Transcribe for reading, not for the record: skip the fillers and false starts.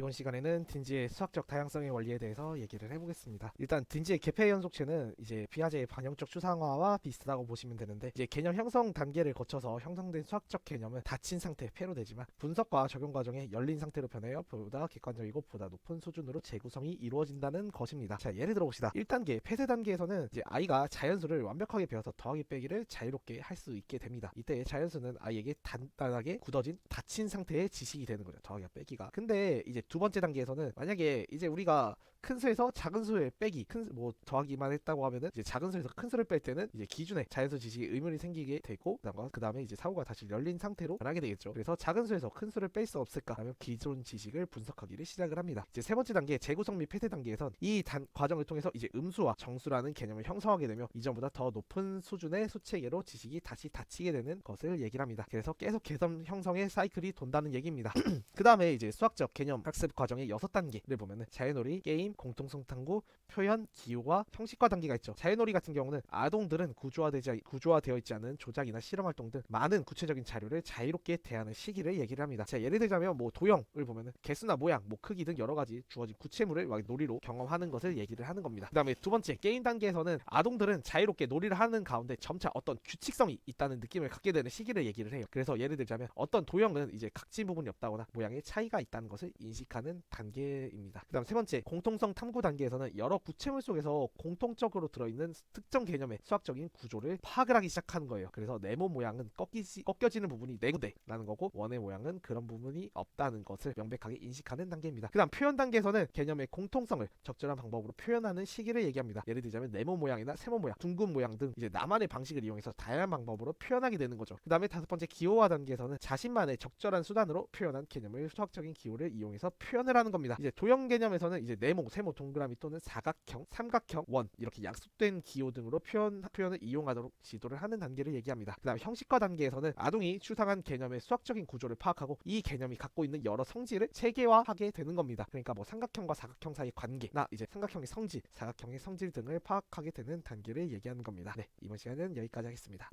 이번 시간에는 딘지의 수학적 다양성의 원리에 대해서 얘기를 해보겠습니다. 일단 딘지의 개폐 연속체는 이제 피아제의 반영적 추상화와 비슷하다고 보시면 되는데, 이제 개념 형성 단계를 거쳐서 형성된 수학적 개념은 닫힌 상태 폐로 되지만 분석과 적용 과정에 열린 상태로 변하여 보다 객관적이고 보다 높은 수준으로 재구성이 이루어진다는 것입니다. 자, 예를 들어 봅시다. 1단계 폐쇄 단계에서는 이제 아이가 자연수를 완벽하게 배워서 더하기 빼기를 자유롭게 할 수 있게 됩니다. 이때 자연수는 아이에게 단단하게 굳어진 닫힌 상태의 지식이 되는 거죠. 더하기와 빼기가. 근데 이제 두 번째 단계에서는 만약에 이제 우리가 큰 수에서 작은 수의 빼기, 뭐 더하기만 했다고 하면은 이제 작은 수에서 큰 수를 뺄 때는 이제 기준에 자연수 지식에 의문이 생기게 되고, 그 다음에 이제 사고가 다시 열린 상태로 변하게 되겠죠. 그래서 작은 수에서 큰 수를 뺄 수 없을까 하면 기존 지식을 분석하기를 시작을 합니다. 이제 세 번째 단계 재구성 및 폐쇄 단계에선 이 과정을 통해서 이제 음수와 정수라는 개념을 형성하게 되며 이전보다 더 높은 수준의 수체계로 지식이 다시 닫히게 되는 것을 얘기를 합니다. 그래서 계속 개념 형성의 사이클이 돈다는 얘기입니다. 그 다음에 이제 수학적 개념 학습 과정의 6단계를 보면은 자유놀이, 게임, 공통성 탐구, 표현, 기호와 형식화 단계가 있죠. 자유놀이 같은 경우는 아동들은 구조화되어 있지 않은 조작이나 실험 활동 등 많은 구체적인 자료를 자유롭게 대하는 시기를 얘기를 합니다. 자, 예를 들자면 뭐 도형을 보면은 개수나 모양, 뭐 크기 등 여러 가지 주어진 구체물을 막 놀이로 경험하는 것을 얘기를 하는 겁니다. 그 다음에 두 번째 게임 단계에서는 아동들은 자유롭게 놀이를 하는 가운데 점차 어떤 규칙성이 있다는 느낌을 갖게 되는 시기를 얘기를 해요. 그래서 예를 들자면 어떤 도형은 이제 각진 부분이 없다거나 모양의 차이가 있다는 것을 인식하는 단계입니다. 그 다음 세 번째 공통성 탐구 단계에서는 여러 구체물 속에서 공통적으로 들어있는 특정 개념의 수학적인 구조를 파악을 하기 시작하는 거예요. 그래서 네모 모양은 꺾여지는 부분이 네구대라는 거고 원의 모양은 그런 부분이 없다는 것을 명백하게 인식하는 단계입니다. 그 다음 표현 단계에서는 개념의 공통성을 적절한 방법으로 표현하는 시기를 얘기합니다. 예를 들자면 네모 모양이나 세모 모양, 둥근 모양 등 이제 나만의 방식을 이용해서 다양한 방법으로 표현하게 되는 거죠. 그 다음에 다섯 번째 기호화 단계에서는 자신만의 적절한 수단으로 표현한 개념을 수학적인 기호를 이용해서 표현을 하는 겁니다. 이제 도형 개념에서는 이제 네모, 세모, 동그라미 또는 사각형, 삼각형, 원 이렇게 약속된 기호 등으로 표현을 이용하도록 지도를 하는 단계를 얘기합니다. 그 다음 형식화 단계에서는 아동이 추상한 개념의 수학적인 구조를 파악하고 이 개념이 갖고 있는 여러 성질을 체계화하게 되는 겁니다. 그러니까 뭐 삼각형과 사각형 사이 관계나 이제 삼각형의 성질, 사각형의 성질 등을 파악하게 되는 단계를 얘기하는 겁니다. 네, 이번 시간은 여기까지 하겠습니다.